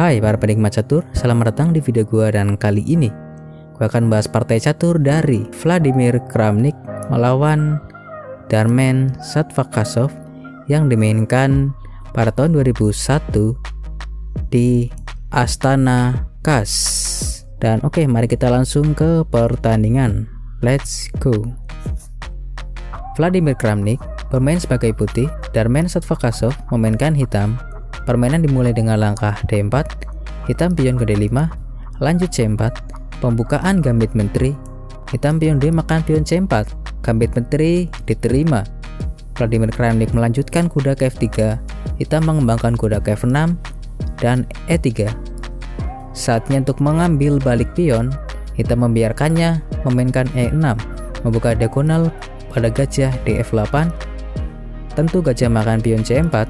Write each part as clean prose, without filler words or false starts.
Hai para penikmat catur, selamat datang di video gua dan kali ini gua akan bahas partai catur dari Vladimir Kramnik melawan Darmen Satvakasov yang dimainkan pada tahun 2001 di Astana Kas. Dan oke, mari kita langsung ke pertandingan. Let's go. Vladimir Kramnik bermain sebagai putih, Darmen Satvakasov memainkan hitam. Permainan dimulai dengan langkah D4, hitam pion ke D5, lanjut C4, pembukaan gambit menteri, hitam pion D makan pion C4, gambit menteri diterima. Vladimir Kramnik melanjutkan kuda ke F3, hitam mengembangkan kuda ke F6 dan E3. Saatnya untuk mengambil balik pion, hitam membiarkannya memainkan E6, membuka diagonal pada gajah di F8. Tentu gajah makan pion C4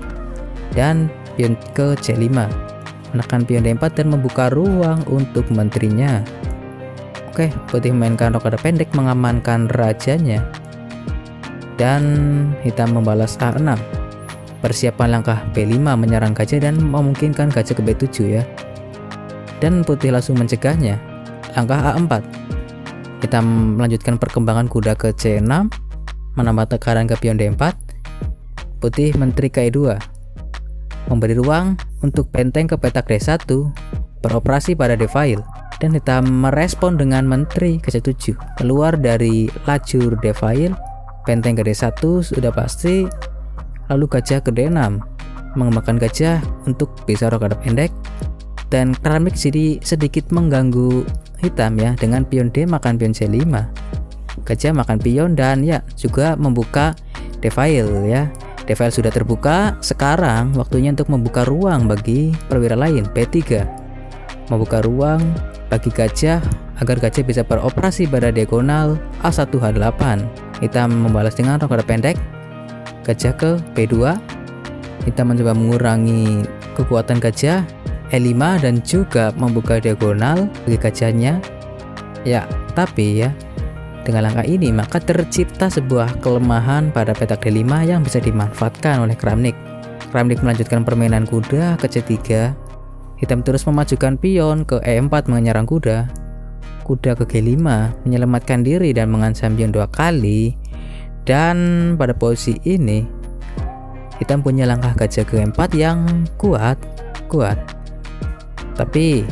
dan pion ke C5, menekan pion D4 dan membuka ruang untuk menterinya. Oke, putih memainkan rokade pendek mengamankan rajanya, dan hitam membalas A6. Persiapan langkah B5 menyerang gajah dan memungkinkan gajah ke B7 ya. Dan putih langsung mencegahnya. Langkah A4. Hitam melanjutkan perkembangan kuda ke C6, menambah tekanan ke pion D4. Putih menteri ke E2. Memberi ruang untuk benteng ke petak D1 beroperasi pada D-file, dan hitam merespon dengan menteri ke C7. Keluar dari lajur D-file, benteng ke D1 sudah pasti, lalu gajah ke D6, mengembangkan gajah untuk bisa rokade pendek, dan Kramnik jadi sedikit mengganggu hitam ya dengan pion D makan pion C5. Gajah makan pion dan ya juga membuka D-file ya. D-file sudah terbuka, sekarang waktunya untuk membuka ruang bagi perwira lain, P3. Membuka ruang bagi gajah agar gajah bisa beroperasi pada diagonal A1H8. Hitam membalas dengan rokade pendek, gajah ke P2. Hitam mencoba mengurangi kekuatan gajah, E5 dan juga membuka diagonal bagi gajahnya. Ya, tapi ya, dengan langkah ini maka tercipta sebuah kelemahan pada petak D5 yang bisa dimanfaatkan oleh Kramnik. Kramnik melanjutkan permainan kuda ke C3. Hitam terus memajukan pion ke E4 menyerang kuda. Kuda ke G5 menyelamatkan diri dan mengancam pion 2 kali. Dan pada posisi ini hitam punya langkah gajah ke E4 yang kuat. Tapi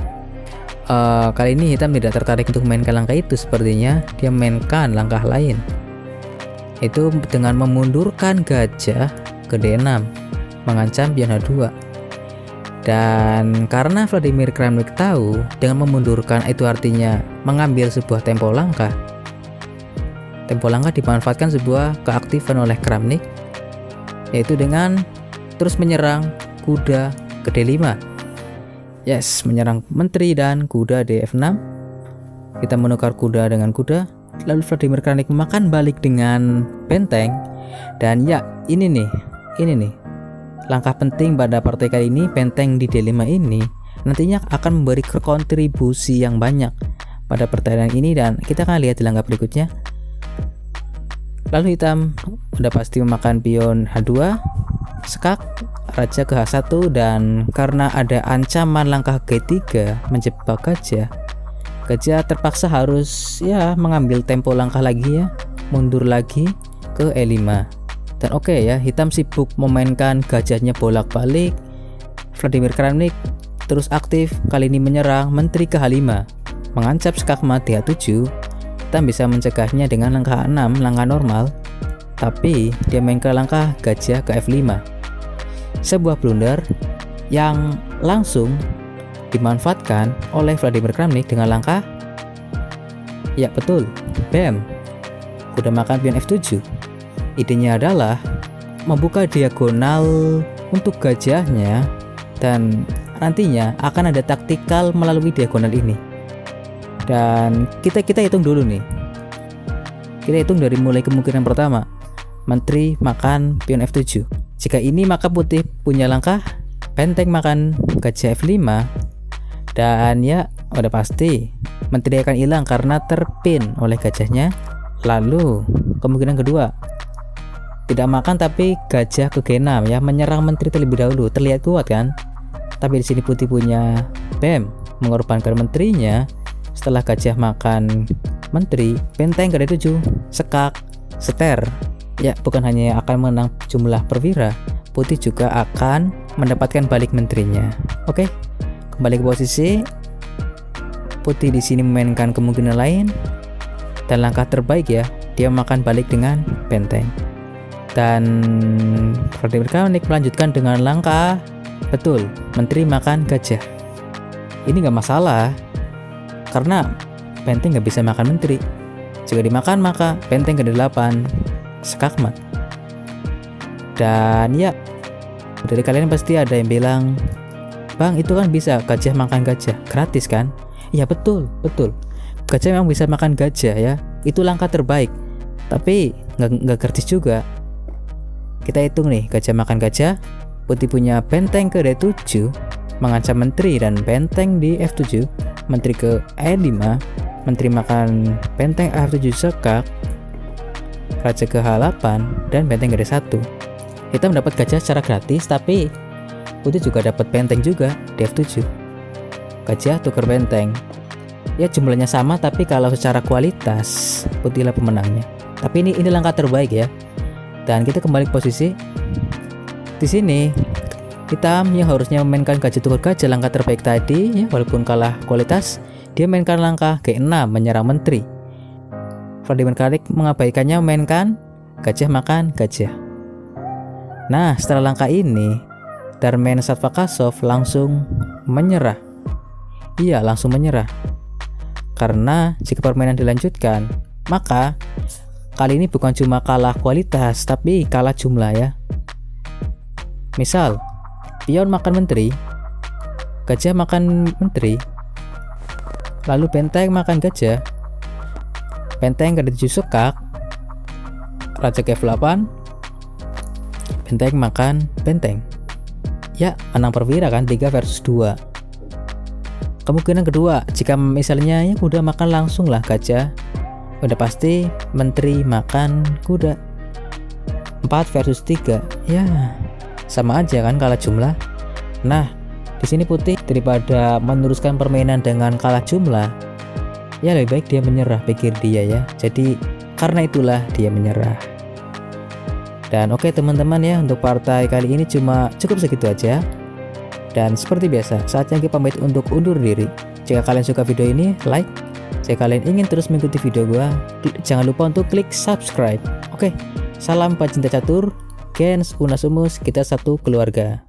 kali ini hitam tidak tertarik untuk memainkan langkah itu, sepertinya dia memainkan langkah lain, itu dengan memundurkan gajah ke D6 mengancam pion H2. Dan karena Vladimir Kramnik tahu dengan memundurkan itu artinya mengambil sebuah tempo langkah dimanfaatkan sebuah keaktifan oleh Kramnik, yaitu dengan terus menyerang kuda ke D5. Yes, menyerang menteri dan kuda di F6. Kita menukar kuda dengan kuda. Lalu Vladimir Kramnik memakan balik dengan benteng. Dan ya, ini nih langkah penting pada partai kali ini. Benteng di D5 ini nantinya akan memberi kontribusi yang banyak pada pertandingan ini, dan kita akan lihat di langkah berikutnya. Lalu hitam udah pasti memakan pion H2, skak, raja ke H1, dan karena ada ancaman langkah G3 menjebak gajah terpaksa harus ya mengambil tempo langkah lagi ya, mundur lagi ke E5. Dan oke ya, hitam sibuk memainkan gajahnya bolak-balik. Vladimir Kramnik terus aktif, kali ini menyerang menteri ke H5, mengancam skak mati H7. Hitam bisa mencegahnya dengan langkah A6, langkah normal, tapi dia main ke langkah gajah ke F5. Sebuah blunder yang langsung dimanfaatkan oleh Vladimir Kramnik dengan langkah, ya betul, bam, kuda makan pion F7. Idenya adalah membuka diagonal untuk gajahnya, dan nantinya akan ada taktikal melalui diagonal ini. Dan kita hitung dulu nih, kita hitung dari mulai kemungkinan pertama, menteri makan pion F7. Jika ini maka putih punya langkah benteng makan gajah F5, dan ya udah pasti menteri akan hilang karena terpin oleh gajahnya. Lalu kemungkinan kedua, tidak makan tapi gajah ke G6 ya, menyerang menteri terlebih dahulu. Terlihat kuat kan? Tapi di sini putih punya BEM mengorbankan menterinya. Setelah gajah makan menteri, benteng ke D7 sekak, seter. Ya, bukan hanya akan menang jumlah perwira, putih juga akan mendapatkan balik menterinya. Oke, kembali ke posisi. Putih di sini memainkan kemungkinan lain dan langkah terbaik ya, dia makan balik dengan benteng. Dan Vladimir Kramnik melanjutkan dengan langkah betul, menteri makan gajah. Ini nggak masalah karena benteng nggak bisa makan menteri. Jika dimakan maka benteng ke-8 skakmat. Dan ya, dari kalian pasti ada yang bilang, "Bang, itu kan bisa gajah makan gajah, gratis kan?" Ya betul. Gajah memang bisa makan gajah ya. Itu langkah terbaik. Tapi nggak gratis juga. Kita hitung nih, gajah makan gajah. Putih punya benteng ke D7 mengancam menteri dan benteng di F7. Menteri ke E5, menteri makan benteng F7 sekak, raja ke H8 dan benteng ke D1. Kita mendapat gajah secara gratis, tapi putih juga dapat benteng juga di F7. Gajah tukar benteng. Ya jumlahnya sama, tapi kalau secara kualitas putihlah pemenangnya. Tapi ini langkah terbaik ya. Dan kita kembali ke posisi. Di sini hitam yang harusnya memainkan gajah tukar gajah langkah terbaik tadi ya, walaupun kalah kualitas, dia mainkan langkah G6 menyerang menteri. Vladimir Kramnik mengabaikannya, memainkan gajah makan gajah. Nah, setelah langkah ini, Darmen Satvakasov langsung menyerah. Iya, langsung menyerah. Karena jika permainan dilanjutkan, maka kali ini bukan cuma kalah kualitas, tapi kalah jumlah ya. Misal, pion makan menteri, gajah makan menteri, lalu benteng makan gajah, benteng ke D7 sekak, raja ke F8, benteng makan benteng. Ya, menang perwira kan, 3 versus 2. Kemungkinan kedua, jika misalnya ya kuda makan langsung lah gajah, udah pasti menteri makan kuda. 4 versus 3. Ya, sama aja kan kalah jumlah. Nah, di sini putih daripada meneruskan permainan dengan kalah jumlah, ya lebih baik dia menyerah, pikir dia ya. Jadi karena itulah dia menyerah. Dan oke teman-teman ya, untuk partai kali ini cukup segitu aja. Dan seperti biasa, saatnya kita pamit untuk undur diri. Jika kalian suka video ini, like. Jika kalian ingin terus mengikuti video gua, jangan lupa untuk klik subscribe. Oke, salam pecinta catur, gens unasumus, kita satu keluarga.